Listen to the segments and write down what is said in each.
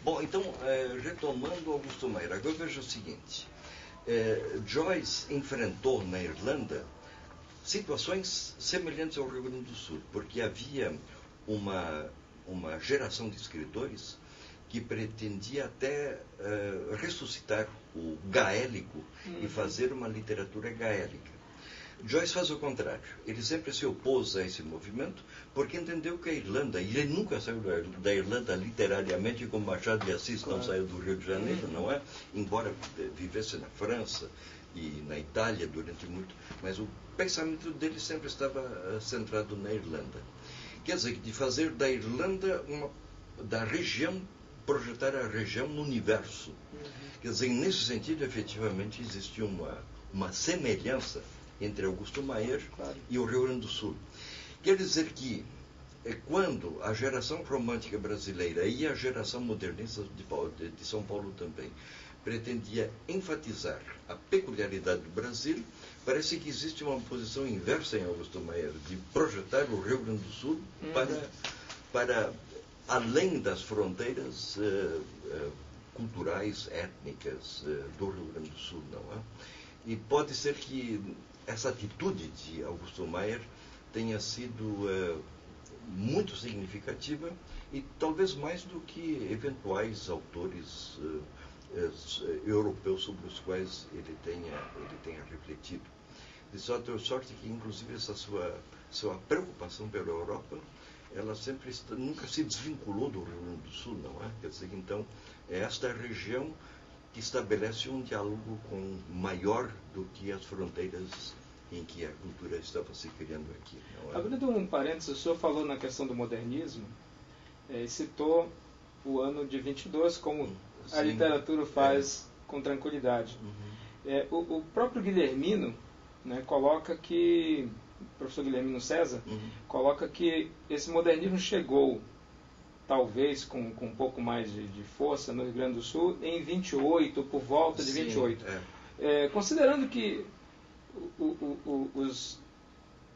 Bom, então, retomando Augusto Maier, agora veja o seguinte. Joyce enfrentou na Irlanda situações semelhantes ao Rio Grande do Sul, porque havia uma geração de escritores que pretendia até ressuscitar o gaélico e fazer uma literatura gaélica. Joyce faz o contrário. Ele sempre se opôs a esse movimento porque entendeu que a Irlanda, e ele nunca saiu da Irlanda literariamente como Machado de Assis não saiu do Rio de Janeiro, não é? Embora vivesse na França e na Itália durante muito, mas o pensamento dele sempre estava centrado na Irlanda. Quer dizer, de fazer da Irlanda da região, projetar a região no universo. Quer dizer, nesse sentido, efetivamente, existia uma semelhança entre Augusto Maier e o Rio Grande do Sul. Quer dizer que, quando a geração romântica brasileira e a geração modernista de São Paulo também pretendia enfatizar a peculiaridade do Brasil, parece que existe uma posição inversa em Augusto Maier, de projetar o Rio Grande do Sul para além das fronteiras culturais, étnicas do Rio Grande do Sul, não é? E pode ser que essa atitude de Augusto Maier tenha sido muito significativa e talvez mais do que eventuais autores europeus sobre os quais ele tenha refletido. De sorte que, inclusive, essa sua preocupação pela Europa, ela nunca se desvinculou do Rio Grande do Sul, não é? Quer dizer que, então, é esta região que estabelece um diálogo maior do que as fronteiras em que a cultura estava se criando aqui. Não é? Abrindo um parênteses, o senhor falou na questão do modernismo, e citou o ano de 22, como a literatura faz com tranquilidade. O próprio Guilhermino, né, coloca que, o professor Guilhermino César, coloca que esse modernismo chegou, talvez com um pouco mais de força no Rio Grande do Sul, em 28, por volta de 28. Considerando que os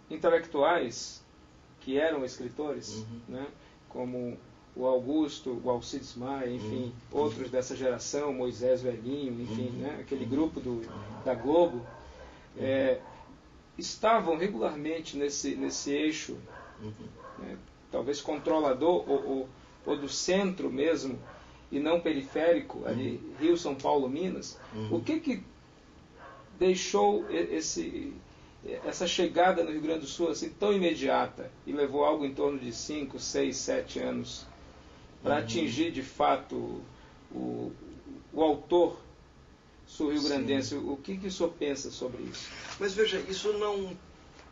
intelectuais que eram escritores, né, como o Augusto, o Alcides Maia, enfim, outros dessa geração, Moisés Velhinho, enfim, né, aquele grupo da Globo, estavam regularmente nesse eixo, né, talvez controlador ou do centro mesmo, e não periférico, ali, Rio, São Paulo, Minas. O que deixou essa chegada no Rio Grande do Sul assim, tão imediata e levou algo em torno de 5, 6, 7 anos para atingir de fato o autor sul-rio-grandense? O que o senhor pensa sobre isso? Mas veja, isso não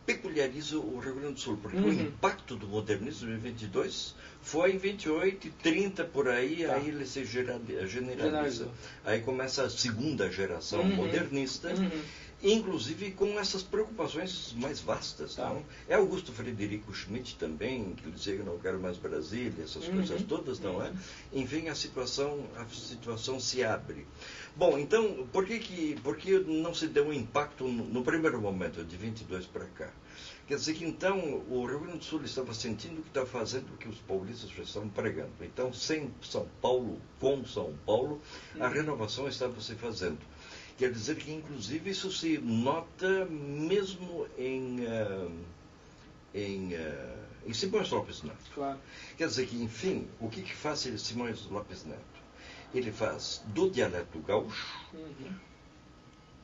peculiariza o Rio Grande do Sul, porque o impacto do modernismo em 22 foi em 28 e 30 por aí, aí ele se generaliza. Aí começa a segunda geração modernista, inclusive com essas preocupações mais vastas. Não? É Augusto Frederico Schmidt também, que dizia que não quero mais Brasília, essas coisas todas, não é? Enfim, a situação se abre. Bom, então, por que não se deu um impacto no primeiro momento, de 22 para cá? Quer dizer que, então, o Rio Grande do Sul estava sentindo que estava fazendo o que os paulistas já estavam pregando. Então, sem São Paulo, com São Paulo, a renovação estava se fazendo. Quer dizer que, inclusive, isso se nota mesmo em Simões Lopes Neto. Claro. Quer dizer que, enfim, o que faz Simões Lopes Neto? Ele faz do dialeto gaúcho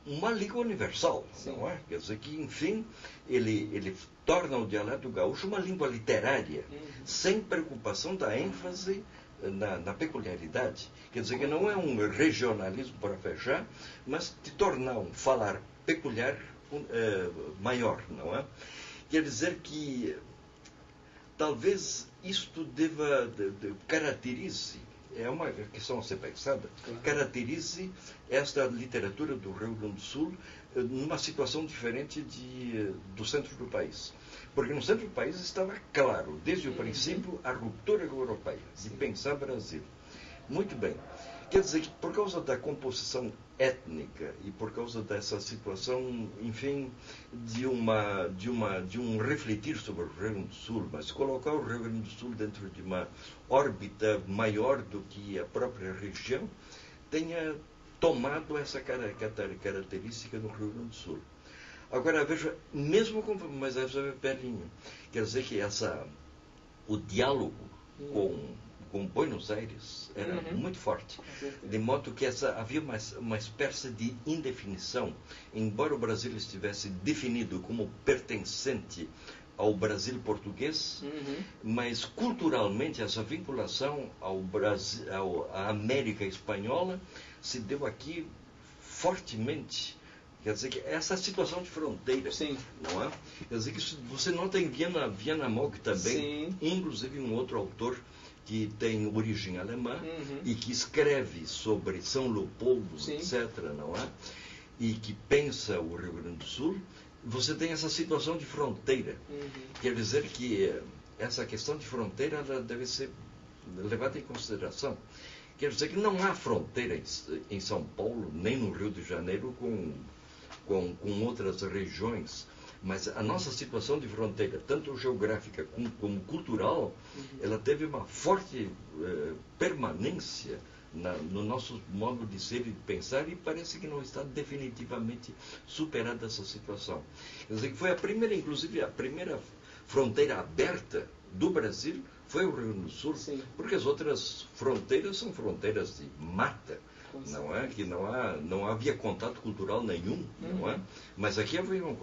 uma língua universal, não é? Quer dizer que, enfim, ele torna o dialeto gaúcho uma língua literária, sem preocupação da ênfase na peculiaridade. Quer dizer que não é um regionalismo para fechar, mas de tornar um falar peculiar maior, não é? Quer dizer que talvez isto caracterize, é uma questão a ser pensada, caracterize esta literatura do Rio Grande do Sul numa situação diferente do centro do país. Porque no centro do país estava claro, desde o princípio, a ruptura europeia, de pensar Brasil. Muito bem. Quer dizer que por causa da composição étnica e por causa dessa situação, enfim, de um refletir sobre o Rio Grande do Sul, mas colocar o Rio Grande do Sul dentro de uma órbita maior do que a própria região, tenha tomado essa característica no Rio Grande do Sul. Agora, veja, mesmo com mas Berlim, quer dizer que o diálogo com Buenos Aires era muito forte, de modo que havia uma espécie de indefinição, embora o Brasil estivesse definido como pertencente ao Brasil português, mas culturalmente essa vinculação ao Brasil, à América espanhola se deu aqui fortemente. Quer dizer que essa situação de fronteira, sim, não é? Quer dizer que você nota em Viana Mock também, sim, inclusive um outro autor que tem origem alemã e que escreve sobre São Leopoldo, sim, etc., não é? E que pensa o Rio Grande do Sul, você tem essa situação de fronteira. Quer dizer que essa questão de fronteira ela deve ser levada em consideração. Quer dizer que não há fronteira em São Paulo, nem no Rio de Janeiro com outras regiões, mas a nossa situação de fronteira, tanto geográfica como cultural, ela teve uma forte permanência no nosso modo de ser e de pensar, e parece que não está definitivamente superada essa situação. Quer dizer que foi inclusive a primeira fronteira aberta do Brasil foi o Rio Grande do Sul, sim, porque as outras fronteiras são fronteiras de mata, não é? Que não havia contato cultural nenhum, não é? Mas aqui havia um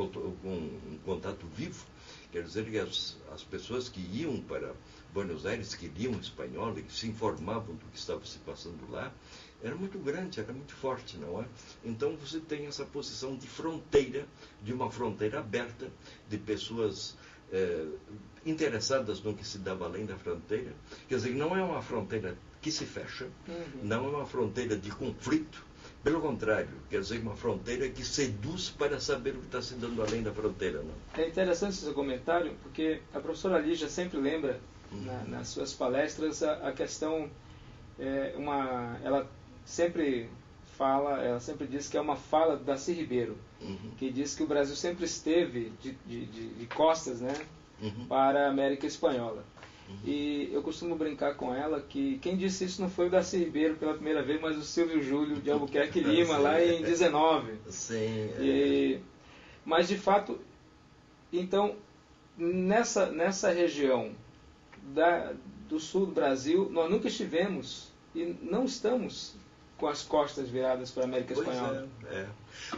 contato vivo. Quer dizer que as pessoas que iam para Buenos Aires, que liam espanhol e que se informavam do que estava se passando lá, era muito grande, era muito forte, não é? Então você tem essa posição de fronteira, de uma fronteira aberta, de pessoas interessadas no que se dava além da fronteira. Quer dizer, não é uma fronteira que se fecha, não é uma fronteira de conflito, pelo contrário, quer dizer, uma fronteira que seduz para saber o que está se dando além da fronteira. Não? É interessante esse comentário, porque a professora Lígia sempre lembra, nas suas palestras, a questão, ela sempre diz que é uma fala da Darcy Ribeiro, que diz que o Brasil sempre esteve de costas, né, para a América Espanhola. E eu costumo brincar com ela que quem disse isso não foi o Darcy Ribeiro pela primeira vez, mas o Silvio Júlio de Albuquerque Lima, lá em 19. Sim. Mas, de fato, então, nessa região do sul do Brasil, nós nunca estivemos e não estamos com as costas viradas para a América Espanhola.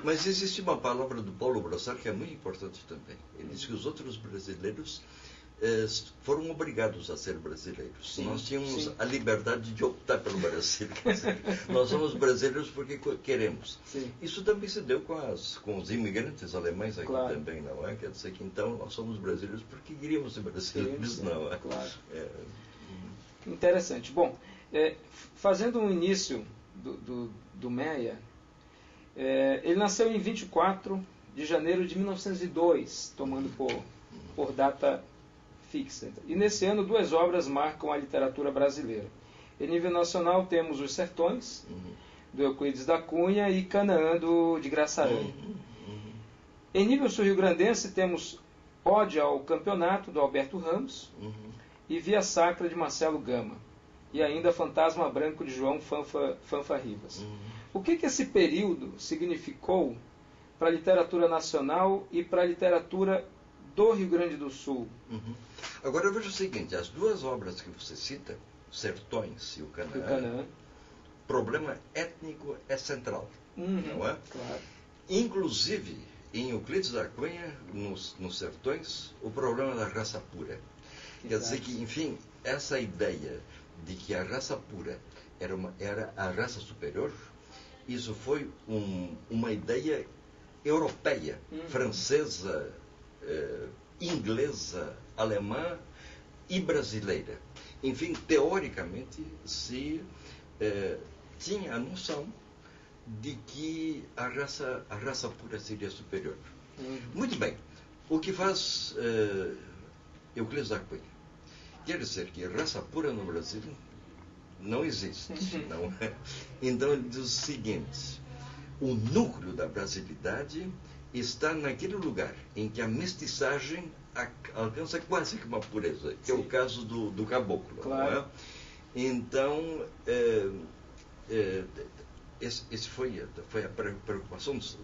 Mas existe uma palavra do Paulo Brossard que é muito importante também. Ele diz que os outros brasileiros foram obrigados a ser brasileiros. Sim, nós tínhamos a liberdade de optar pelo Brasil. Nós somos brasileiros porque queremos. Sim. Isso também se deu com os imigrantes alemães aqui, claro, também, não é? Quer dizer que então nós somos brasileiros porque queríamos ser brasileiros, não é? Claro. Interessante. Bom, fazendo um início do Meia, ele nasceu em 24 de janeiro de 1902, tomando por data fixa. E nesse ano, 2 obras marcam a literatura brasileira. Em nível nacional, temos Os Sertões, do Euclides da Cunha, e Canaã, de Graça Aranha. Em nível sul-rio-grandense, temos Ode ao Campeonato, do Alberto Ramos, e Via Sacra, de Marcelo Gama. E ainda Fantasma Branco, de João Fanfa Rivas. O que esse período significou para a literatura nacional e para a literatura do Rio Grande do Sul? Agora veja o seguinte, as 2 obras que você cita, Sertões e o Canaã, o problema étnico é central, não é? Claro. Inclusive, em Euclides da Cunha, nos Sertões, o problema da raça pura. Quer dizer que, enfim, essa ideia de que a raça pura era a raça superior, isso foi uma ideia europeia, francesa, inglesa, alemã e brasileira. Enfim, teoricamente, se tinha a noção de que a raça pura seria superior. Muito bem. O que faz Euclides da Cunha? Quer dizer que raça pura no Brasil não existe. Não é? Então ele diz o seguinte: o núcleo da brasilidade está naquele lugar em que a mestiçagem alcança quase que uma pureza, que é o caso do caboclo. Claro. Não é? Então, esse foi a preocupação dos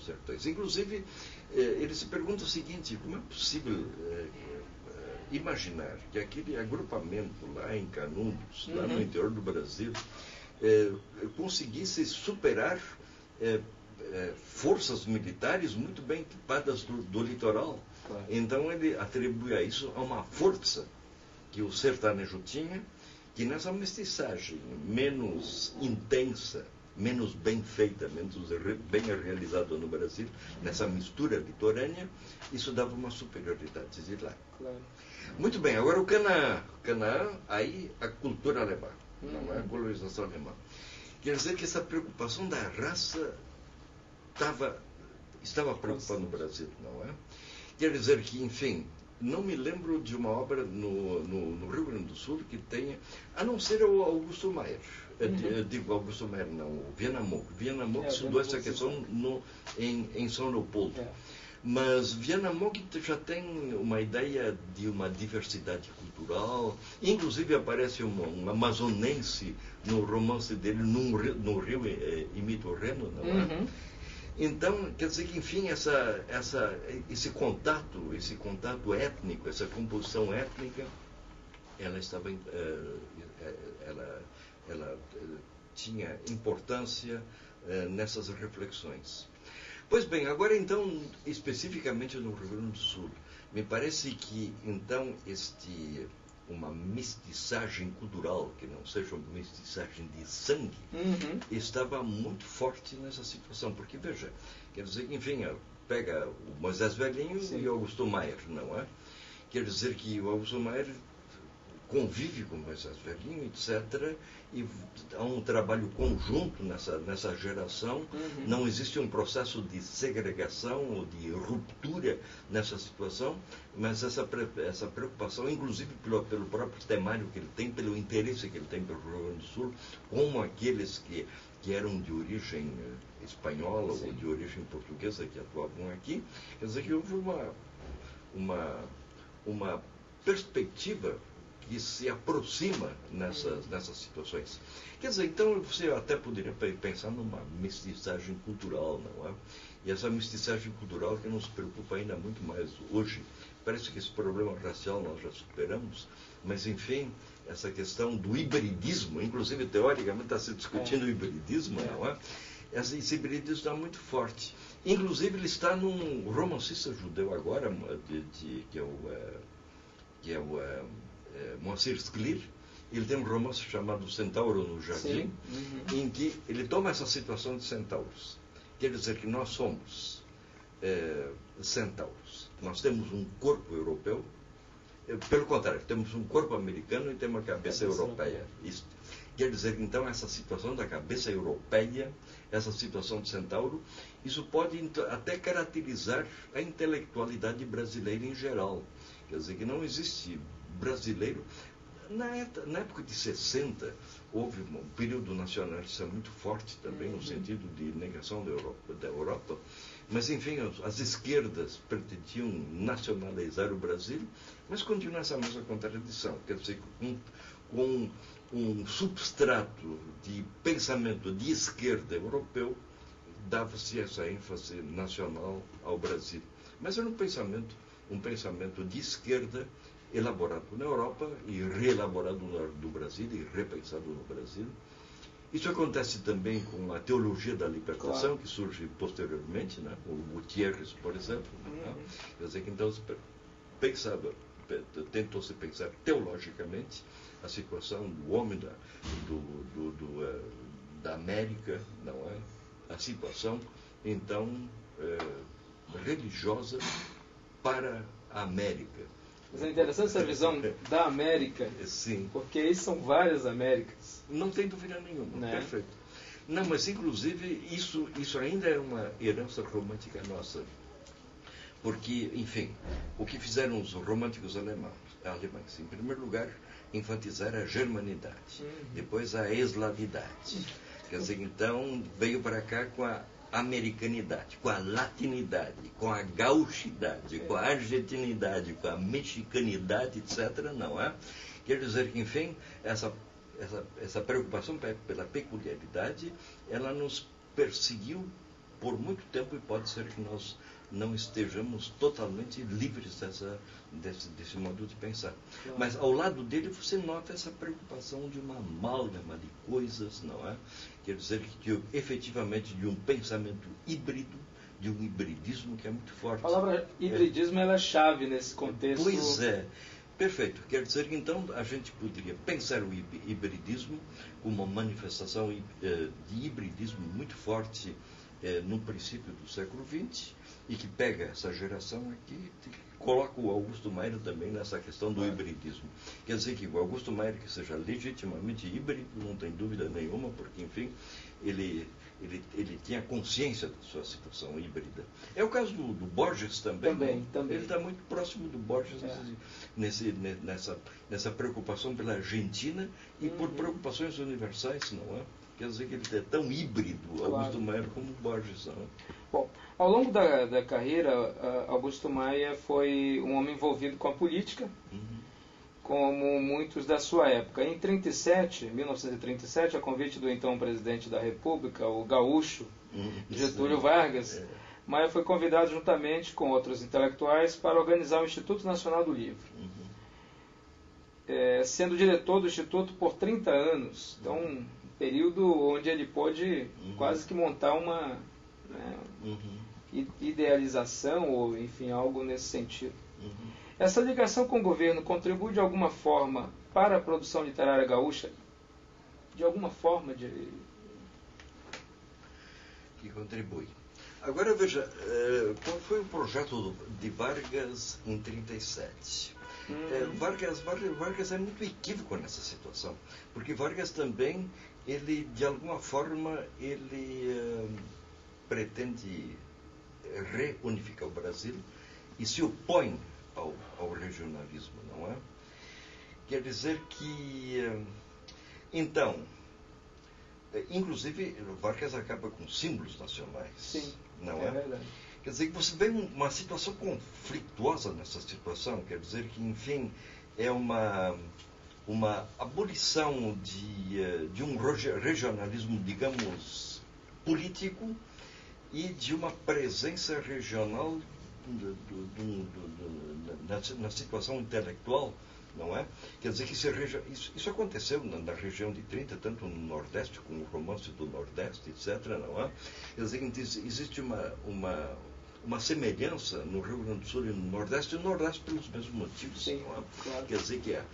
sertões. Inclusive, ele se pergunta o seguinte: como é possível imaginar que aquele agrupamento lá em Canudos, lá no interior do Brasil, conseguisse superar forças militares muito bem equipadas do litoral? Claro. Então ele atribui a isso a uma força que o sertanejo tinha, que nessa mestiçagem menos intensa, menos bem feita, menos bem realizada no Brasil, nessa mistura litorânea, isso dava uma superioridade de lá. Claro. Muito bem, agora o Canaã. Canaã, aí a cultura alemã, não é a colonização alemã. Quer dizer que essa preocupação da raça estava preocupando o Brasil, não é? Quer dizer que, enfim, não me lembro de uma obra no Rio Grande do Sul que tenha, a não ser o Augusto Maier. Digo, Augusto Maier não, o Viana Mouk. Viana Mouk estudou essa questão em São Leopoldo. Mas Viana Mouk já tem uma ideia de uma diversidade cultural. Inclusive aparece um amazonense no romance dele, no rio imita o Reno, não é? Então, quer dizer que, enfim, esse contato étnico, essa composição étnica, ela tinha importância nessas reflexões. Pois bem, agora então, especificamente no Rio Grande do Sul, me parece que então uma mestiçagem cultural, que não seja uma mestiçagem de sangue, estava muito forte nessa situação. Porque, veja, quer dizer que, enfim, pega o Moisés Velhinho e o Augusto Maier, não é? Quer dizer que o Augusto Maier convive com o Moisés Velhinho, etc., e há um trabalho conjunto nessa geração. Não existe um processo de segregação ou de ruptura nessa situação, mas essa preocupação, inclusive pelo próprio temário que ele tem, pelo interesse que ele tem pelo Rio Grande do Sul, como aqueles que eram de origem espanhola ou de origem portuguesa que atuavam aqui. Quer dizer que houve uma perspectiva que se aproxima nessas situações. Quer dizer, então você até poderia pensar numa mestiçagem cultural, não é? E essa mestiçagem cultural que nos preocupa ainda muito mais hoje. Parece que esse problema racial nós já superamos, mas, enfim, essa questão do hibridismo, inclusive teoricamente está se discutindo o hibridismo, não é? Esse hibridismo está muito forte. Inclusive ele está num romancista judeu agora, que é o Moacir Sklir. Ele tem um romance chamado Centauro no Jardim, em que ele toma essa situação de centauros. Quer dizer que nós somos centauros. Nós temos um corpo europeu, pelo contrário, temos um corpo americano e temos uma cabeça europeia. Isso. Quer dizer que, então, essa situação da cabeça europeia, essa situação de centauro, isso pode até caracterizar a intelectualidade brasileira em geral. Quer dizer que não existe brasileiro. Na época de 60, houve um período nacionalista muito forte também, no sentido de negação da Europa. Mas, enfim, as esquerdas pretendiam nacionalizar o Brasil, mas continua essa mesma contradição. Quer dizer, com um substrato de pensamento de esquerda europeu, dava-se essa ênfase nacional ao Brasil. Mas era um pensamento de esquerda elaborado na Europa e reelaborado no Brasil e repensado no Brasil. Isso acontece também com a teologia da libertação, que surge posteriormente, né? O Gutierrez, por exemplo. Né? Quer dizer que então tentou-se pensar teologicamente a situação do homem da América, não é? A situação, então, religiosa para a América. Mas é interessante essa visão da América, sim, porque aí são várias Américas. Não tem dúvida nenhuma, né? Perfeito. Não, mas inclusive isso ainda é uma herança romântica nossa. Porque, enfim, o que fizeram os românticos alemães, em primeiro lugar, enfatizar a germanidade, depois a eslavidade. Quer dizer, então veio para cá com a americanidade, com a latinidade, com a gauchidade, com a argentinidade, com a mexicanidade, etc. Não é? Quer dizer que, enfim, essa preocupação pela peculiaridade, ela nos perseguiu por muito tempo, e pode ser que nós não estejamos totalmente livres desse modo de pensar. Claro. Mas ao lado dele você nota essa preocupação de uma amálgama de coisas, não é? Quer dizer que efetivamente de um pensamento híbrido, de um hibridismo que é muito forte. A palavra hibridismo ela é chave nesse contexto. Pois é. Perfeito. Quer dizer que então a gente poderia pensar o hibridismo como uma manifestação de hibridismo muito forte no princípio do século XX, e que pega essa geração aqui e coloca o Augusto Mayer também nessa questão do hibridismo. Quer dizer que o Augusto Mayer, que seja legitimamente híbrido, não tem dúvida nenhuma, porque, enfim, ele tinha consciência da sua situação híbrida. É o caso do Borges também. Também. Ele está muito próximo do Borges nessa preocupação pela Argentina e por preocupações universais, não é? Quer dizer que ele é tão híbrido, claro, Augusto Mayer, como Borges. Não é? Bom, ao longo da carreira, Augusto Mayer foi um homem envolvido com a política, como muitos da sua época. Em 1937, a convite do então presidente da República, o gaúcho Getúlio Vargas, Mayer foi convidado juntamente com outros intelectuais para organizar o Instituto Nacional do Livro, sendo diretor do Instituto por 30 anos. Então, um período onde ele pôde quase que montar uma idealização, ou enfim, algo nesse sentido. Essa ligação com o governo contribui de alguma forma para a produção literária gaúcha? De alguma forma? Que contribui. Agora veja, qual foi o projeto de Vargas em 1937? Vargas é muito equívoco nessa situação, porque Vargas também, ele de alguma forma, ele pretende reunificar o Brasil e se opõe ao regionalismo, não é? Quer dizer que, então, inclusive Vargas acaba com símbolos nacionais. Sim, não é? Verdade. Quer dizer que você vê uma situação conflituosa nessa situação, quer dizer que, enfim, é uma abolição de um regionalismo, digamos, político, e de uma presença regional na situação intelectual, não é? Quer dizer que isso aconteceu na região de 30, tanto no Nordeste, como o romance do Nordeste, etc., não é? Quer dizer que existe uma semelhança no Rio Grande do Sul e no Nordeste pelos mesmos motivos. Sim, não é? Claro. Quer dizer que a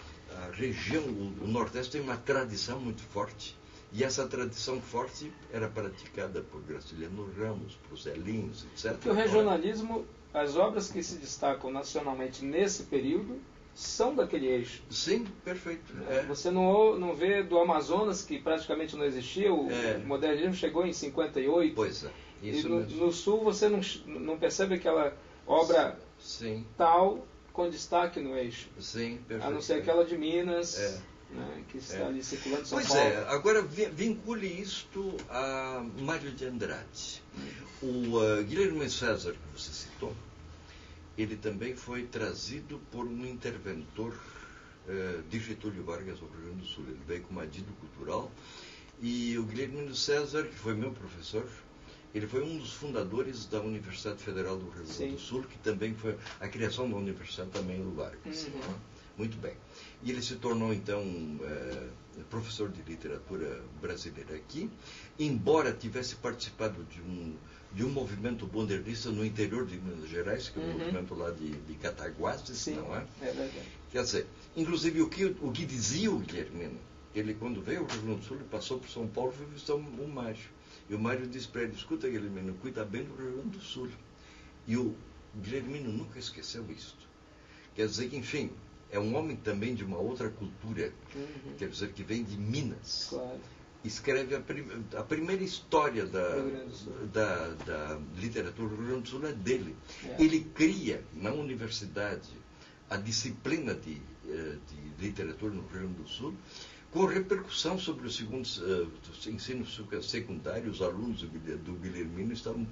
região, o Nordeste tem uma tradição muito forte, e essa tradição forte era praticada por Graciliano Ramos, por Zé Lins, etc. Porque o regionalismo, as obras que se destacam nacionalmente nesse período são daquele eixo. Sim, perfeito. Você não vê do Amazonas, que praticamente não existia, o modernismo chegou em 58. Pois é. Isso e mesmo. no Sul você não percebe aquela obra tal com destaque no eixo. Sim, perfeito. A não ser aquela de Minas, que está ali circulando em São Paulo. Pois é, agora vincule isto a Mário de Andrade. O Guilherme César, que você citou, ele também foi trazido por um interventor de Getúlio Vargas ao Rio Grande do Sul. Ele veio como adido cultural, e o Guilherme César, que foi meu professor, ele foi um dos fundadores da Universidade Federal do Rio Grande do Sul, que também foi a criação da universidade também do Vargas. Muito bem. E ele se tornou, então, professor de literatura brasileira aqui, embora tivesse participado de um movimento modernista no interior de Minas Gerais, que é o movimento lá de Cataguases, não é? É verdade. Quer dizer, inclusive o que dizia o Guilhermino, ele quando veio ao Rio Grande do Sul, ele passou por São Paulo e foi visitar o Mário. E o Mário disse para ele: escuta, Guilhermino, cuida bem do Rio Grande do Sul. E o Guilhermino nunca esqueceu isso. Quer dizer que, enfim, é um homem também de uma outra cultura, quer dizer, que vem de Minas. Claro. Escreve a primeira história da literatura do Rio Grande do Sul é dele. Ele cria na universidade a disciplina de de literatura no Rio Grande do Sul, com repercussão sobre os segundos ensinos secundários. Os alunos do Guilhermino estavam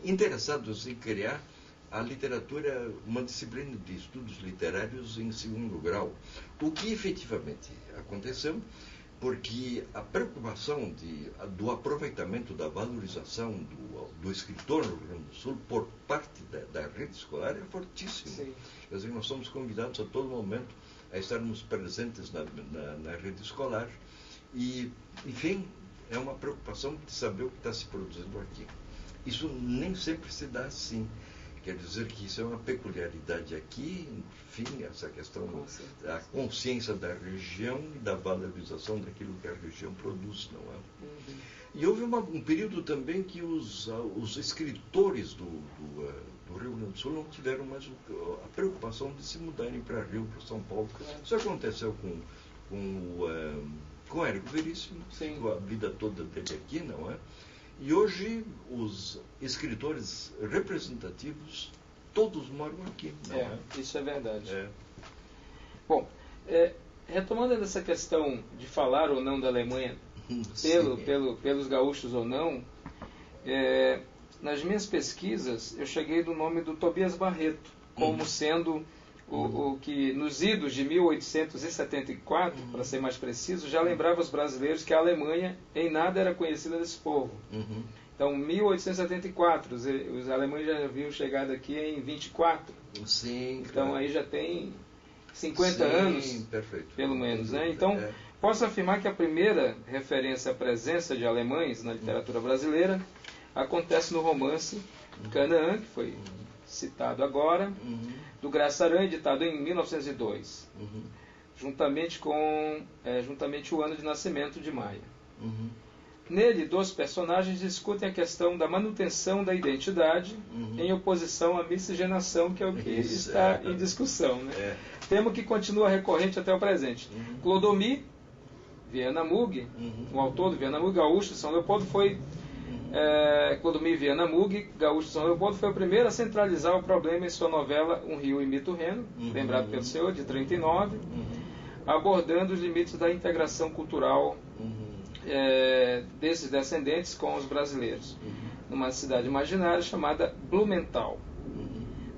interessados em criar a literatura, uma disciplina de estudos literários em segundo grau. O que efetivamente aconteceu, porque a preocupação do aproveitamento, da valorização do escritor no Rio Grande do Sul por parte da rede escolar é fortíssima. Quer dizer, nós somos convidados a todo momento a estarmos presentes na rede escolar e, enfim, é uma preocupação de saber o que está se produzindo aqui. Isso nem sempre se dá assim. Quer dizer que isso é uma peculiaridade aqui, enfim, essa questão da consciência da região e da valorização daquilo que a região produz, não é? Uhum. E houve um período também que os escritores do Rio Grande do Sul não tiveram mais a preocupação de se mudarem para Rio, para São Paulo. Claro. Isso aconteceu com Érico Veríssimo, ficou a vida toda dele aqui, não é? E hoje os escritores representativos todos moram aqui. Não é? Isso é verdade. Bom, retomando essa questão de falar ou não da Alemanha, pelos gaúchos ou não, nas minhas pesquisas eu cheguei do nome do Tobias Barreto como sendo o que nos idos de 1874, para ser mais preciso, já lembrava os brasileiros que a Alemanha em nada era conhecida desse povo. Então, 1874, os alemães já haviam chegado aqui em 24. Sim, então, claro. Aí já tem 50 anos, perfeito. Pelo menos. Né? Então, posso afirmar que a primeira referência à presença de alemães na literatura brasileira acontece no romance Canaã, que foi citado agora, do Graça Aranha, editado em 1902, juntamente o ano de nascimento de Maia. Nele, 2 personagens discutem a questão da manutenção da identidade em oposição à miscigenação, que é o que está em discussão. Né? Tema que continua recorrente até o presente. Clodomir Viana Mug, o autor do Viana Mug, gaúcho de São Leopoldo, foi Clodomir Viana Mug, gaúcho de São Leopoldo, foi o primeiro a centralizar o problema em sua novela Um Rio Imita o Reno, lembrado pelo senhor, de 39, abordando os limites da integração cultural desses descendentes com os brasileiros, numa cidade imaginária chamada Blumenthal.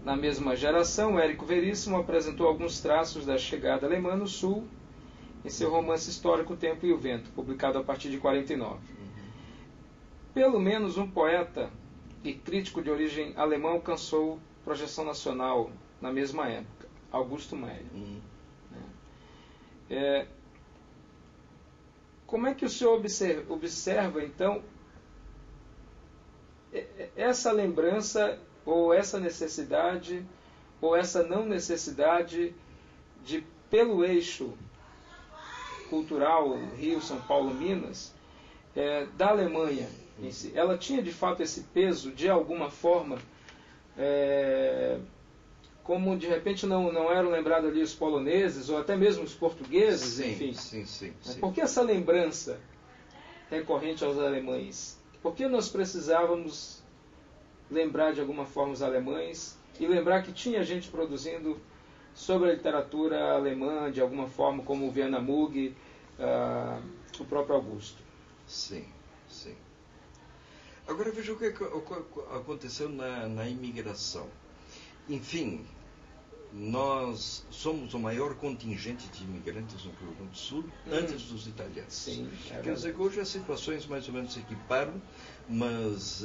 Na mesma geração, Érico Veríssimo apresentou alguns traços da chegada alemã no Sul em seu romance histórico O Tempo e o Vento, publicado a partir de 49. Pelo menos um poeta e crítico de origem alemã alcançou projeção nacional na mesma época, Augusto Meyer. Como é que o senhor observa, então, essa lembrança, ou essa necessidade, ou essa não necessidade de, pelo eixo cultural Rio, São Paulo, Minas, da Alemanha em si? Ela tinha, de fato, esse peso, de alguma forma, como de repente não eram lembrados ali os poloneses, ou até mesmo os portugueses, enfim. Sim. Por que essa lembrança recorrente aos alemães? Por que nós precisávamos lembrar de alguma forma os alemães e lembrar que tinha gente produzindo sobre a literatura alemã de alguma forma, como o Viana Mug, o próprio Augusto? Sim. Agora veja o que aconteceu na imigração. Enfim, nós somos o maior contingente de imigrantes no Rio Grande do Sul antes dos italianos. Sim, quer dizer que hoje as situações mais ou menos se equiparam, mas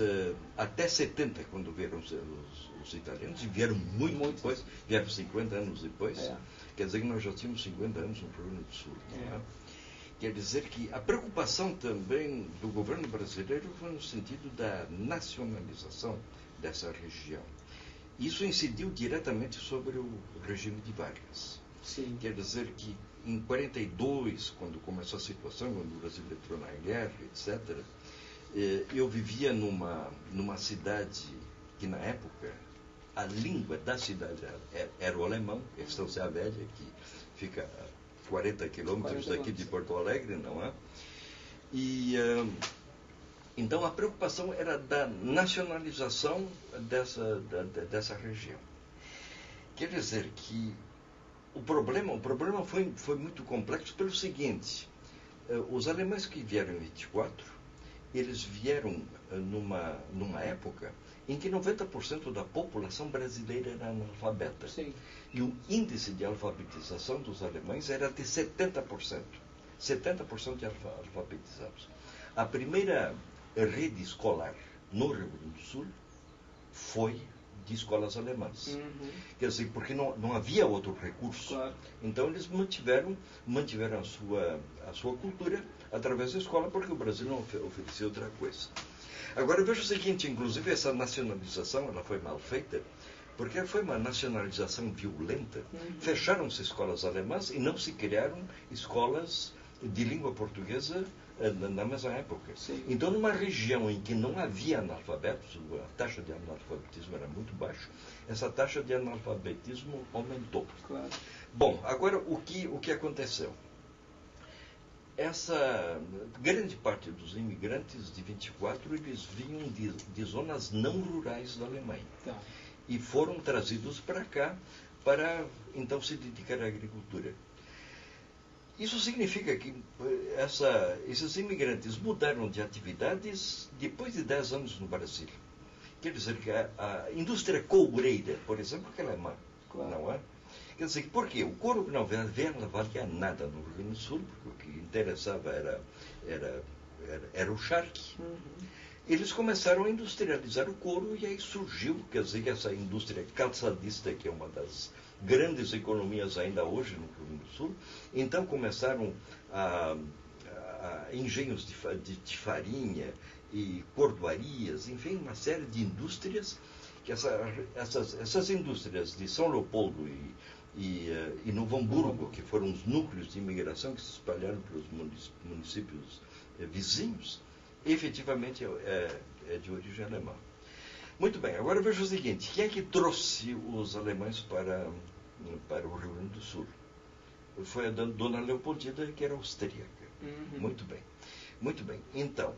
até 70, quando vieram os italianos, e vieram muito depois, vieram 50 anos depois, quer dizer que nós já tínhamos 50 anos no Rio Grande do Sul. Quer dizer que a preocupação também do governo brasileiro foi no sentido da nacionalização dessa região. Isso incidiu diretamente sobre o regime de Vargas. Sim. Quer dizer que em 42, quando começou a situação, quando o Brasil entrou na guerra, etc., eu vivia numa cidade que, na época, a língua da cidade era o alemão, Estância Velha, que fica a 40 quilômetros daqui de Porto Alegre, não é? E então a preocupação era da nacionalização dessa região. Quer dizer que o problema foi muito complexo pelo seguinte: os alemães que vieram em 24, eles vieram numa época em que 90% da população brasileira era analfabeta. Sim. E o índice de alfabetização dos alemães era de 70%. 70% de alfabetizados. A primeira rede escolar no Rio Grande do Sul foi de escolas alemãs. Uhum. Quer dizer, porque não havia outro recurso. Claro. Então eles mantiveram a sua cultura através da escola, porque o Brasil não oferecia outra coisa. Agora veja o seguinte: inclusive essa nacionalização ela foi mal feita, porque foi uma nacionalização violenta. Uhum. Fecharam-se escolas alemãs e não se criaram escolas de língua portuguesa na mesma época. Sim. Então, numa região em que não havia analfabetos, a taxa de analfabetismo era muito baixa, essa taxa de analfabetismo aumentou. Claro. Bom, agora o que aconteceu? Essa grande parte dos imigrantes de 24, eles vinham de zonas não rurais da Alemanha. Tá. E foram trazidos para cá para, então, se dedicar à agricultura. Isso significa que esses imigrantes mudaram de atividades depois de 10 anos no Brasil. Quer dizer que a indústria coureira, por exemplo, que é alemã, Claro. não é? Quer dizer, por quê? O couro que não valia nada no Rio Grande do Sul, porque o que interessava era o charque. Uhum. Eles começaram a industrializar o couro e aí surgiu, quer dizer, essa indústria calçadista, que é uma das grandes economias ainda hoje no Rio Grande do Sul. Então começaram engenhos de farinha e cordoarias, enfim, uma série de indústrias, que essas indústrias de São Leopoldo e Novo Hamburgo, que foram os núcleos de imigração que se espalharam pelos municípios vizinhos, efetivamente é de origem alemã. Muito bem, agora veja o seguinte: quem é que trouxe os alemães para o Rio Grande do Sul? Foi a dona Leopoldina, que era austríaca. Uhum. Muito bem. Muito bem. Então,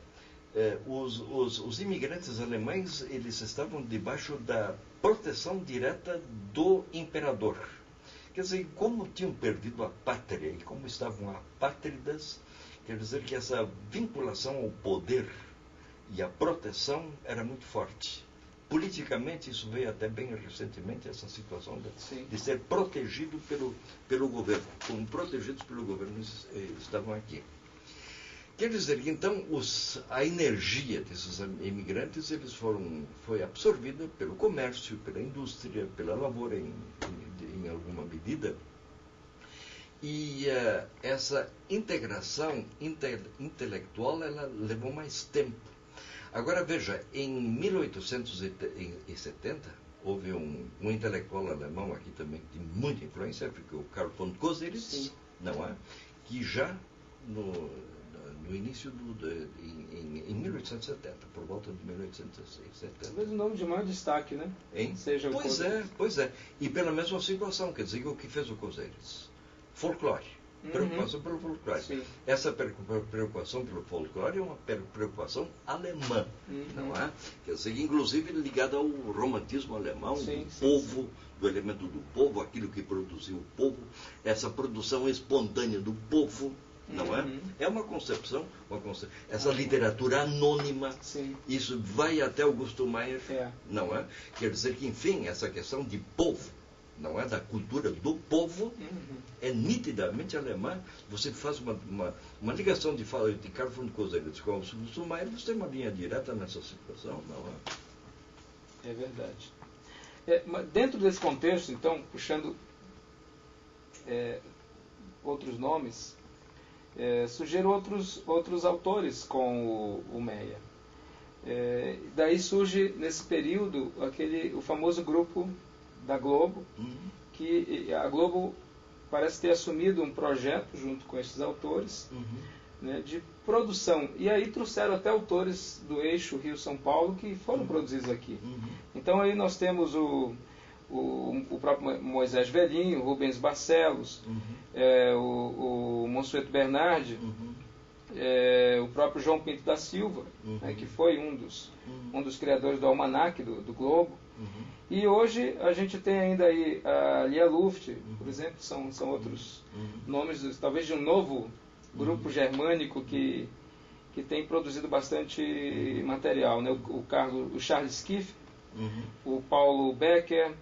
os imigrantes alemães, eles estavam debaixo da proteção direta do imperador. Quer dizer, como tinham perdido a pátria e como estavam apátridas, quer dizer que essa vinculação ao poder e à proteção era muito forte. Politicamente, isso veio até bem recentemente, essa situação de ser protegido pelo governo. Como protegidos pelo governo, estavam aqui. Quer dizer que, então, a energia desses imigrantes foi absorvida pelo comércio, pela indústria, pela lavoura, em alguma medida. E essa integração intelectual, ela levou mais tempo. Agora veja, em 1870, houve um intelectual alemão aqui também que tem muita influência, foi o Karl von Koselitz, não é? Que já no início em 1870, por volta de 1870. Talvez o nome de maior destaque, né? Hein? Seja pois é. E pela mesma situação, quer dizer, o que fez o Koselitz? Folclore. Preocupação pelo folclore. Sim. Essa preocupação pelo folclore é uma preocupação alemã, não é? Quer dizer, inclusive ligada ao romantismo alemão, povo, do elemento do povo, aquilo que produziu o povo, essa produção espontânea do povo, não é? É uma concepção, essa literatura anônima. Sim. Isso vai até Augusto Maier, não é? Quer dizer que, enfim, essa questão de povo, não é, da cultura do povo, é nitidamente alemã. Você faz uma ligação de fala de Karl von Koselitz com Augusto Maier, você tem uma linha direta nessa situação, não é? É verdade. Dentro desse contexto, então, puxando outros nomes, surgiram outros autores com o Meyer. Daí surge, nesse período, o famoso grupo da Globo, que a Globo parece ter assumido um projeto junto com esses autores, né, de produção. E aí trouxeram até autores do eixo Rio-São Paulo que foram produzidos aqui. Então aí nós temos o próprio Moisés Velhinho, Rubens Barcelos, o Monsueto Bernardi, o próprio João Pinto da Silva, né, que foi um dos criadores do Almanaque do Globo. E hoje a gente tem ainda aí a Lia Luft, por exemplo, são outros nomes, talvez de um novo grupo germânico que tem produzido bastante material, né? O Charles Kiff, o Paulo Becker,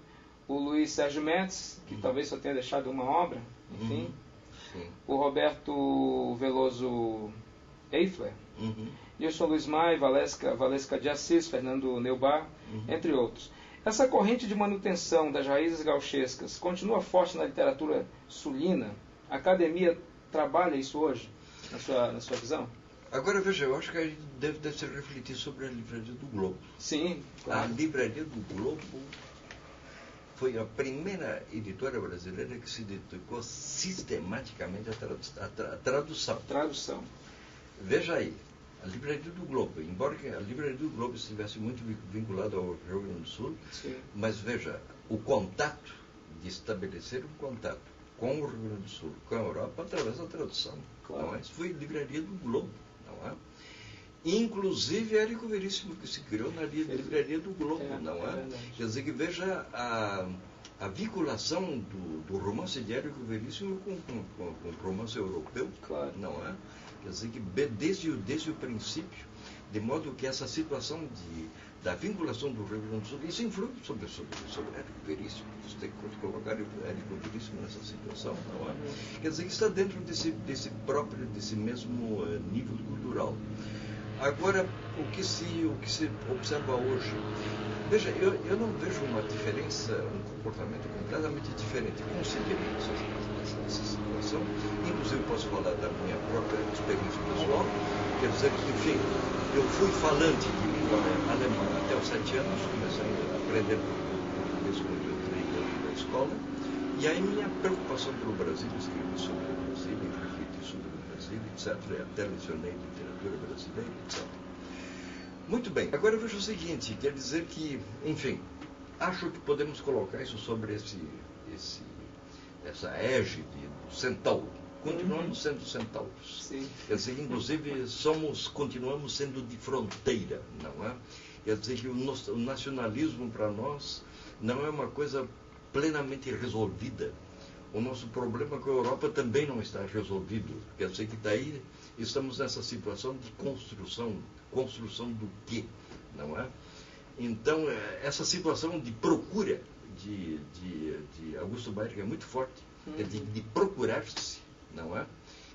o Luiz Sérgio Metz, que talvez só tenha deixado uma obra, enfim, o Roberto Veloso Eifler, Wilson Luiz Maia, Valesca de Assis, Fernando Neubar, entre outros. Essa corrente de manutenção das raízes gauchescas continua forte na literatura sulina? A academia trabalha isso hoje, na sua visão? Agora, veja, eu acho que a gente deve se refletir sobre a Livraria do Globo. Sim, claro. A Livraria do Globo foi a primeira editora brasileira que se dedicou sistematicamente à tradução. Veja aí, a Livraria do Globo, embora a Livraria do Globo estivesse muito vinculada ao Rio Grande do Sul, sim, mas veja, o contato, de estabelecer um contato com o Rio Grande do Sul, com a Europa, através da tradução. Claro. Não é? Isso foi a Livraria do Globo. Não é? Inclusive Érico Veríssimo, que se criou na Livraria do Globo, não é? Quer dizer que veja a vinculação do romance de Érico Veríssimo com o romance europeu, claro, não é? Quer dizer que desde o princípio, de modo que essa situação da vinculação do Rio Grande do Sul, isso influi sobre Érico Veríssimo. Você tem que colocar Érico Veríssimo nessa situação, não é? Quer dizer que está dentro desse mesmo nível cultural. Agora, o que se observa hoje, veja, eu não vejo uma diferença, um comportamento completamente diferente. Considerei essa situação, inclusive posso falar da minha própria experiência pessoal, quer dizer que, enfim, eu fui falante de língua alemã até os 7 anos, comecei a aprender português quando eu entrei na escola, e aí minha preocupação pelo Brasil, escrevi sobre o Brasil, refleti sobre o Brasil, etc., até lecionei literatura brasileira, etc. Muito bem, agora veja o seguinte, quer dizer que, enfim, acho que podemos colocar isso sobre essa égide do centauro. Continuamos sendo centauros. Sim. Quer dizer, inclusive, continuamos sendo de fronteira, não é? Quer dizer que o nacionalismo para nós não é uma coisa plenamente resolvida. O nosso problema com a Europa também não está resolvido. Quer dizer que daí estamos nessa situação de construção do quê, não é? Então, essa situação de procura de Augusto Bauer é muito forte, de procurar-se, não é?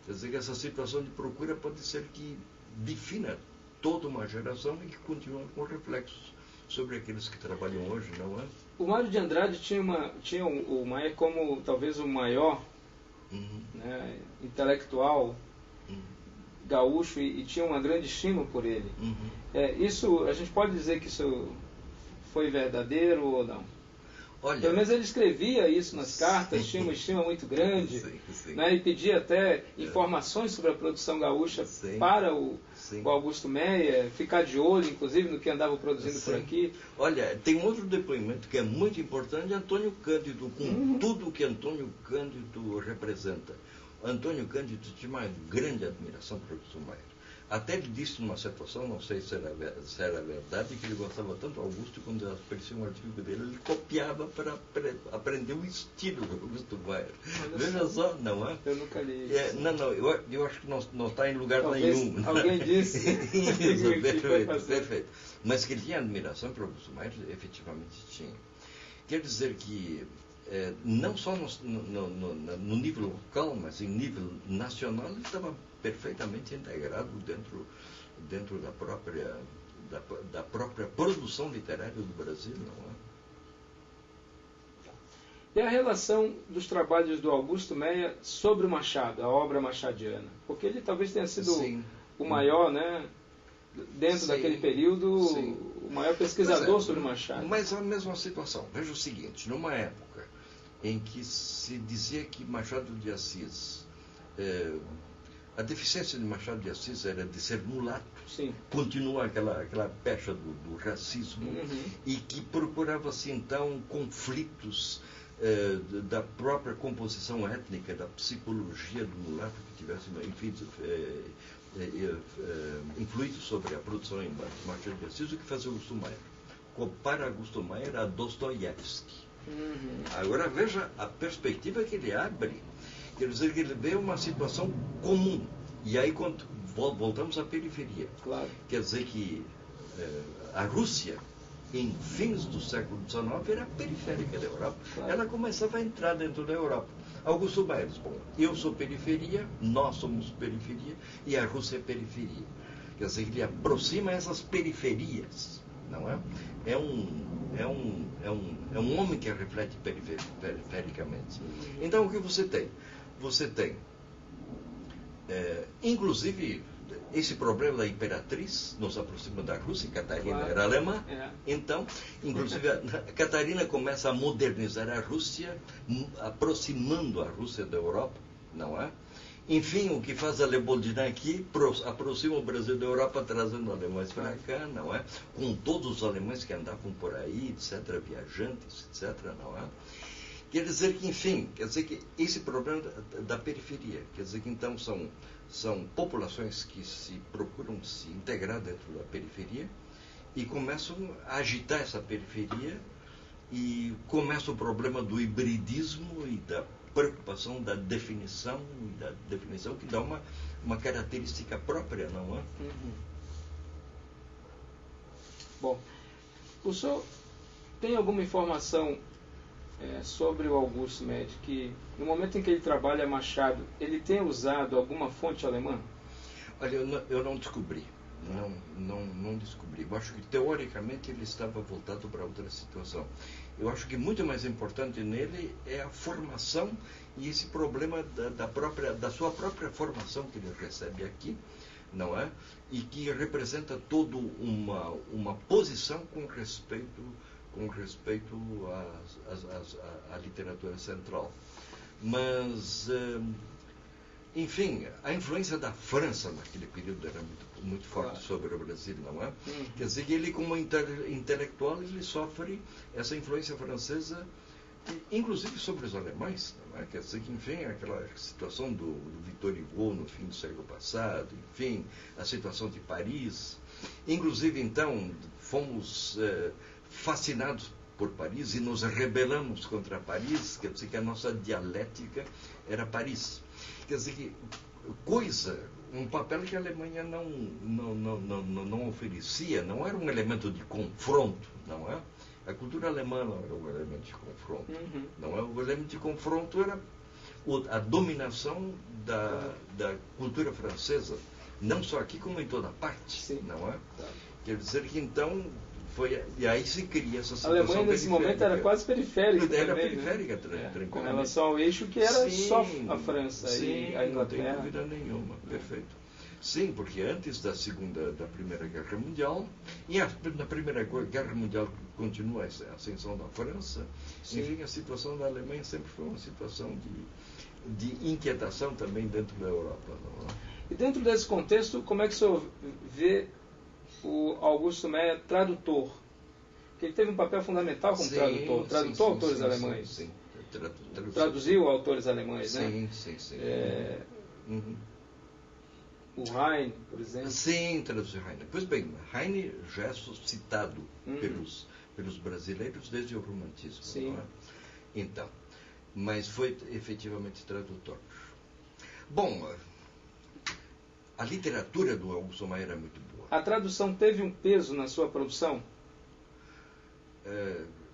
Quer dizer que essa situação de procura pode ser que defina toda uma geração e que continua com reflexos sobre aqueles que trabalham hoje, não é? O Mário de Andrade tinha o Maia como talvez o maior né, intelectual gaúcho e tinha uma grande estima por ele. Isso, a gente pode dizer que isso foi verdadeiro ou não? Olha, pelo menos ele escrevia isso nas cartas, tinha uma estima muito grande, né, e pedia até informações sobre a produção gaúcha para o Augusto Meyer, ficar de olho, inclusive, no que andava produzindo por aqui. Olha, tem um outro depoimento que é muito importante de Antônio Cândido, com tudo o que Antônio Cândido representa. Antônio Cândido tinha uma grande admiração por Augusto Meyer. Até ele disse numa situação, não sei se era verdade, que ele gostava tanto do Augusto, quando aparecia um artigo dele, ele copiava para aprender o estilo do Augusto Meyer. Veja só, não é? Eu nunca li isso. Eu acho que não está em lugar talvez nenhum. Alguém disse. Isso, perfeito. Mas que ele tinha admiração para o Augusto Meyer, efetivamente tinha. Quer dizer que, não só no nível local, mas em nível nacional, ele estava perfeitamente integrado dentro da própria produção literária do Brasil, não E é? a relação dos trabalhos do Augusto Meyer sobre o Machado, a obra machadiana? Porque ele talvez tenha sido o maior, né, dentro daquele período, o maior pesquisador sobre Machado. Mas a mesma situação. Veja o seguinte, numa época em que se dizia que Machado de Assis... a deficiência de Machado de Assis era de ser mulato. Sim. Continua aquela pecha do racismo, e que procurava-se então conflitos da própria composição étnica, da psicologia do mulato que tivesse, enfim, influído sobre a produção em Machado de Assis, o que fazia Augusto Meyer. para Augusto Maier a Dostoiévski. Agora veja a perspectiva que ele abre. Quer dizer que ele vê uma situação comum. E aí quando voltamos à periferia. Claro. Quer dizer que a Rússia, em fins do século XIX, era periférica da Europa. Claro. Ela começava a entrar dentro da Europa. Augusto Maier diz, bom, eu sou periferia, nós somos periferia, e a Rússia é periferia. Quer dizer, ele aproxima essas periferias, não é? É um homem que reflete perifericamente. Então, o que você tem? Você tem, inclusive, esse problema da imperatriz nos aproxima da Rússia. Catarina era alemã. Então, inclusive, a Catarina começa a modernizar a Rússia, aproximando a Rússia da Europa, não é? Enfim, o que faz a Leopoldina aqui, aproxima o Brasil da Europa, trazendo alemães para cá, não é? Com todos os alemães que andavam por aí, etc., viajantes, etc., não é? Quer dizer que, enfim, quer dizer que esse problema da periferia, quer dizer que então são populações que se procuram se integrar dentro da periferia e começam a agitar essa periferia e começa o problema do hibridismo e da preocupação da definição que dá uma característica própria, não é? Bom, o senhor tem alguma informação sobre o Augusto Maier, que no momento em que ele trabalha Machado, ele tem usado alguma fonte alemã? Olha, eu não descobri. Não descobri. Eu acho que teoricamente ele estava voltado para outra situação. Eu acho que muito mais importante nele é a formação e esse problema da sua própria formação que ele recebe aqui, não é? E que representa toda uma posição com respeito à literatura central. Mas, enfim, a influência da França naquele período era muito forte sobre o Brasil, não é? Quer dizer que ele, como intelectual, ele sofre essa influência francesa, inclusive sobre os alemães, não é? Quer dizer que, enfim, aquela situação do Victor Hugo no fim do século passado, enfim, a situação de Paris. Inclusive, então, fomos fascinados por Paris e nos rebelamos contra Paris, quer dizer que a nossa dialética era Paris. Quer dizer que um papel que a Alemanha não oferecia, não era um elemento de confronto, não é? A cultura alemã não era um elemento de confronto, não é? O elemento de confronto era a dominação da cultura francesa, não só aqui como em toda parte, sim, não é? Quer dizer que então e aí se cria essa situação. A Alemanha nesse momento era quase periférica. Era também, periférica, né? Com relação ao eixo que era só a França e a Inglaterra. Não tem dúvida nenhuma, perfeito. Sim, porque antes da Primeira Guerra Mundial, e na Primeira Guerra Mundial continua a ascensão da França, sim, enfim, a situação da Alemanha sempre foi uma situação de inquietação também dentro da Europa. Não é? E dentro desse contexto, como é que o senhor vê o Augusto Maier tradutor? Porque ele teve um papel fundamental como tradutor. Tradutor autores alemães. Sim. Traduziu autores alemães, né? Sim. O Heine, por exemplo. Sim, traduziu Heine. Pois bem, Heine já é citado pelos brasileiros desde o romantismo. Sim. Não é? Então, mas foi efetivamente tradutor. Bom, a literatura do Augusto Maier é muito boa. A tradução teve um peso na sua produção?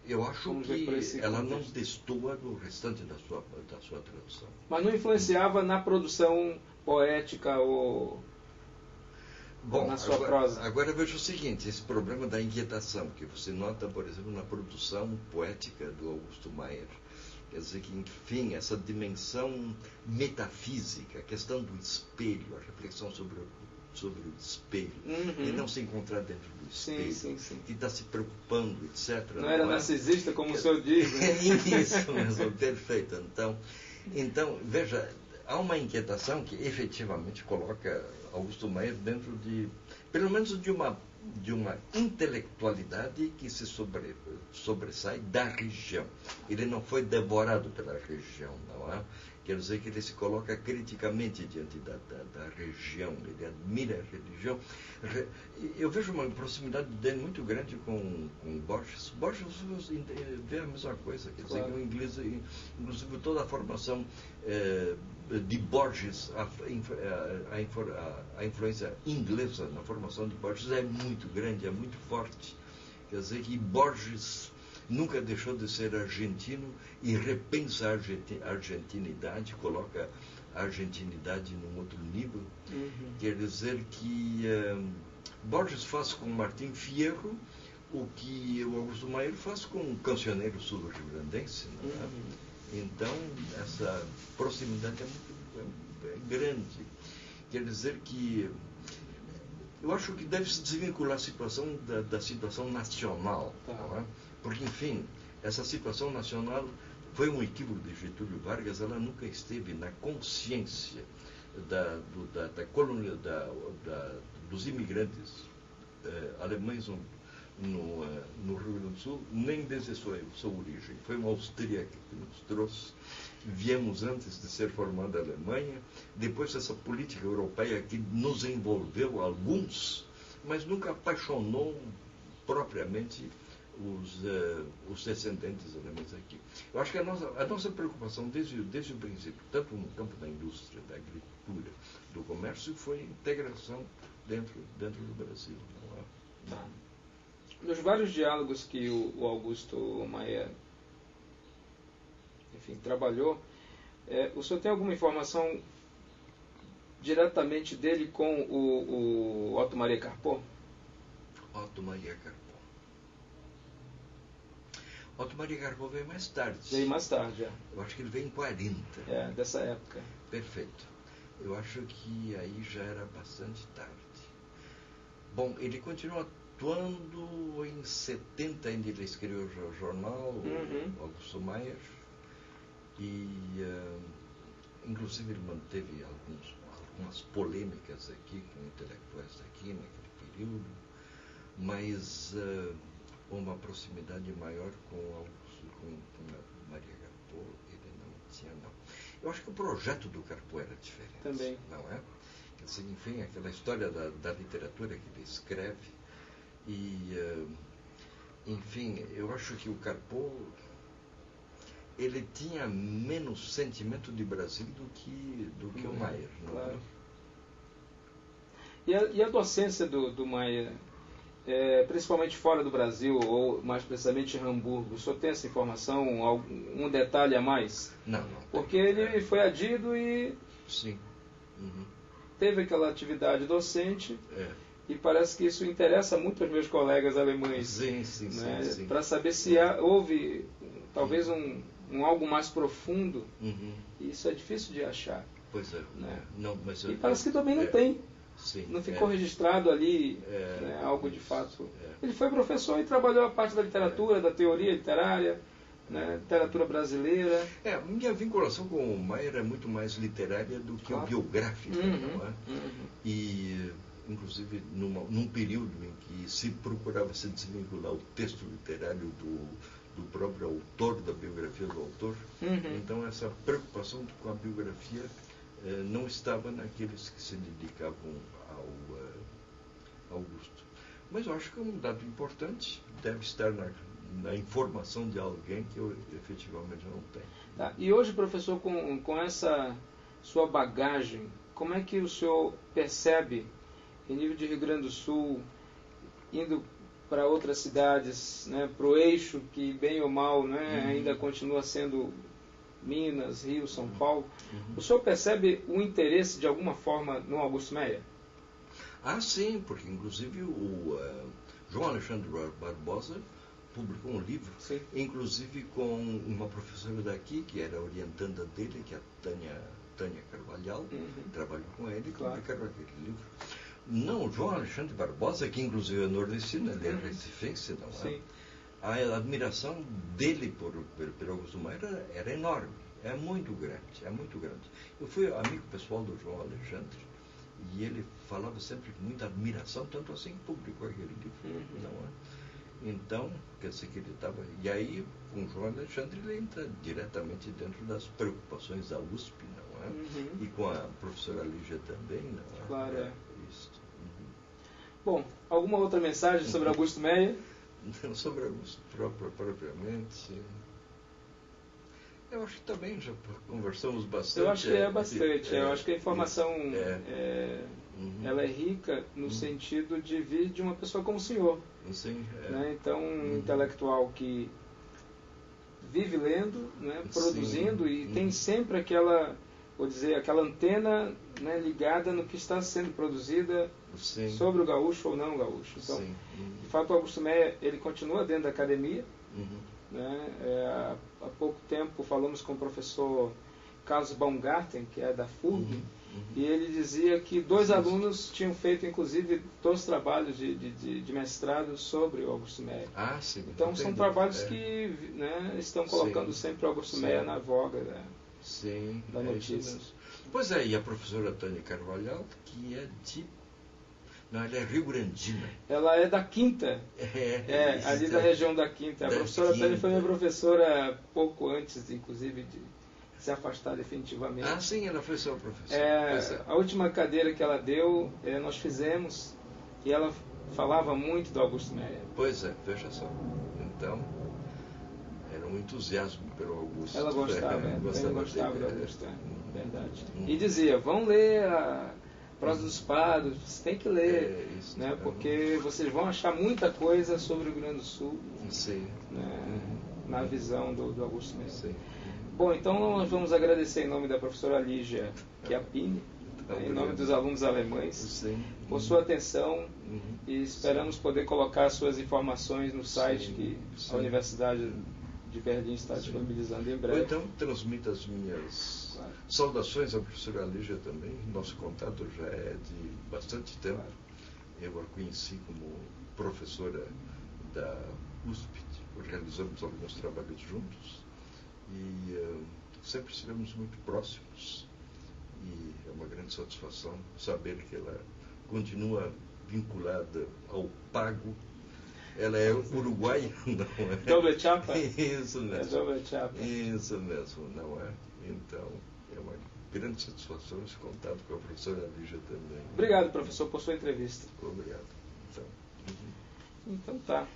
Eu acho que ela não destoa do restante da sua tradução. Mas não influenciava na produção poética ou na sua prosa? Agora veja o seguinte, esse problema da inquietação, que você nota, por exemplo, na produção poética do Augusto Maier. Quer dizer que, enfim, essa dimensão metafísica, a questão do espelho, a reflexão sobre o espelho, e não se encontrar dentro do espelho, que está se preocupando, etc. Não era narcisista, como o senhor diz. Né? Isso mesmo, perfeito. Então, veja, há uma inquietação que efetivamente coloca Augusto Maier dentro pelo menos de uma intelectualidade que se sobressai da região. Ele não foi devorado pela região, não é? Quer dizer que ele se coloca criticamente diante da região, ele admira a religião. Eu vejo uma proximidade dele muito grande com Borges. Borges vê a mesma coisa, quer dizer, que o inglês, inclusive toda a formação de Borges, a influência inglesa na formação de Borges é muito grande, é muito forte. Quer dizer que Borges nunca deixou de ser argentino e repensa a argentinidade, coloca a argentinidade num outro nível. Quer dizer que Borges faz com Martim Fierro o que o Augusto Mayer faz com o cancioneiro sul-rio-grandense. Então, essa proximidade é grande. Quer dizer que eu acho que deve se desvincular a situação da situação nacional. Não é? Porque, enfim, essa situação nacional foi um equívoco de Getúlio Vargas, ela nunca esteve na consciência dos imigrantes alemães no Rio Grande do Sul, nem desde sua origem. Foi uma austríaca que nos trouxe. Viemos antes de ser formada a Alemanha, depois essa política europeia que nos envolveu alguns, mas nunca apaixonou propriamente os descendentes alemães aqui. Eu acho que a nossa preocupação desde o princípio, tanto no campo da indústria, da agricultura, do comércio, foi a integração dentro do Brasil. Não é? Nos vários diálogos que o Augusto Mayer, enfim, trabalhou, o senhor tem alguma informação diretamente dele com o Otto Maria Carpo? Otto Maria Carpo. Otto Maria Carpo veio mais tarde. Veio mais tarde, Eu acho que ele veio em 40. Dessa época. Perfeito. Eu acho que aí já era bastante tarde. Bom, ele continuou atuando em 70, ainda ele escreveu o jornal, Augusto Mayer, e inclusive ele manteve algumas polêmicas aqui com intelectuais daqui naquele período, mas uma proximidade maior com Maria Carpo ele não tinha, não. Eu acho que o projeto do Carpo era diferente. Também. Não é? Quer dizer, enfim, aquela história da literatura que ele escreve e, enfim, eu acho que o Carpo ele tinha menos sentimento de Brasil do que o Mayer. Não claro. É? E a docência do Mayer, principalmente fora do Brasil, ou mais precisamente em Hamburgo, o senhor tem essa informação, um detalhe a mais? Não. Porque ele foi adido e sim. Teve aquela atividade docente, e parece que isso interessa muito aos meus colegas alemães. Sim. Para saber se houve talvez um algo mais profundo, e isso é difícil de achar. Pois é. Né? Não, mas e parece que também não tem. Sim, não ficou registrado ali algo de fato. Ele foi professor e trabalhou a parte da literatura, da teoria literária, literatura brasileira. Minha vinculação com o Mayer é muito mais literária do que biográfica, não é? E, inclusive, num período em que se procurava se desvincular o texto literário do próprio autor, da biografia do autor, então essa preocupação com a biografia não estava naqueles que se dedicavam ao Augusto. Mas eu acho que é um dado importante, deve estar na informação de alguém que eu efetivamente não tenho. Tá. E hoje, professor, com essa sua bagagem, como é que o senhor percebe, em nível de Rio Grande do Sul, indo para outras cidades, para o eixo que, bem ou mal, ainda continua sendo Minas, Rio, São Paulo, o senhor percebe o interesse, de alguma forma, no Augusto Mayer? Sim, porque inclusive o João Alexandre Barbosa publicou um livro, inclusive com uma professora daqui, que era orientanda dele, que é a Tânia Carvalhal, trabalhou com ele e publicaram aquele livro. Não, João Alexandre Barbosa, que inclusive é nordestino, ele é recifense, não é? A admiração dele por Augusto Mayer era enorme, é muito grande. Eu fui amigo pessoal do João Alexandre e ele falava sempre com muita admiração, tanto assim que publicou aquele livro, não é? Então, quer dizer que ele estava... E aí, com João Alexandre, ele entra diretamente dentro das preocupações da USP, não é? Uhum. E com a professora Lígia também, não é? Claro, é. Isso. Bom, alguma outra mensagem sobre Augusto Meyer? Não, sobre Augusto propriamente... Eu acho que também já conversamos bastante. Eu acho que é bastante. Eu acho que a informação ela é rica no sentido de vir de uma pessoa como o senhor. Sim, né? Então, um intelectual que vive lendo, né, produzindo e tem sempre aquela, vou dizer, aquela antena, né, ligada no que está sendo produzida sobre o gaúcho ou não gaúcho. Então, de fato, o Augusto Meyer, ele continua dentro da academia. Né? Há pouco tempo falamos com o professor Carlos Baumgarten, que é da FURG, e ele dizia que 2 alunos tinham feito, inclusive, 2 trabalhos de mestrado sobre o Augusto Meyer. Então, são trabalhos que, né, estão colocando sempre o Augusto Meyer na voga da notícia. Pois é, e a professora Tânia Carvalhal, que é de... Não, ela é rio-grandina. Ela é da Quinta. Ali da região da Quinta. A professora Tânia foi minha professora pouco antes, inclusive, de se afastar definitivamente. Sim, ela foi sua professora. A última cadeira que ela deu, nós fizemos, e ela falava muito do Augusto Meyer. Pois é, veja só. Então, era um entusiasmo pelo Augusto. Ela gostava, gostava do Augusto, verdade. E dizia, vão ler a Prosa dos Prados, você tem que ler, né, porque vocês vão achar muita coisa sobre o Rio Grande do Sul, né, na visão do Augusto Meyer. Bom, então nós vamos agradecer em nome da professora Lígia Chiappini, em nome dos alunos alemães, por sua atenção e esperamos poder colocar suas informações no site que a Universidade de Berlim está disponibilizando em breve. Ou então transmita as minhas saudações à professora Lígia também. Nosso contato já é de bastante tempo. Eu a conheci como professora da USP, realizamos alguns trabalhos juntos e sempre estivemos muito próximos. E é uma grande satisfação saber que ela continua vinculada ao pago. Ela é uruguaia, não é? Doble chapa? Isso mesmo. É doble chapa. Isso mesmo, não é? Então, é uma grande satisfação esse contato com a professora Lígia também. Obrigado, professor, por sua entrevista. Obrigado. Então tá.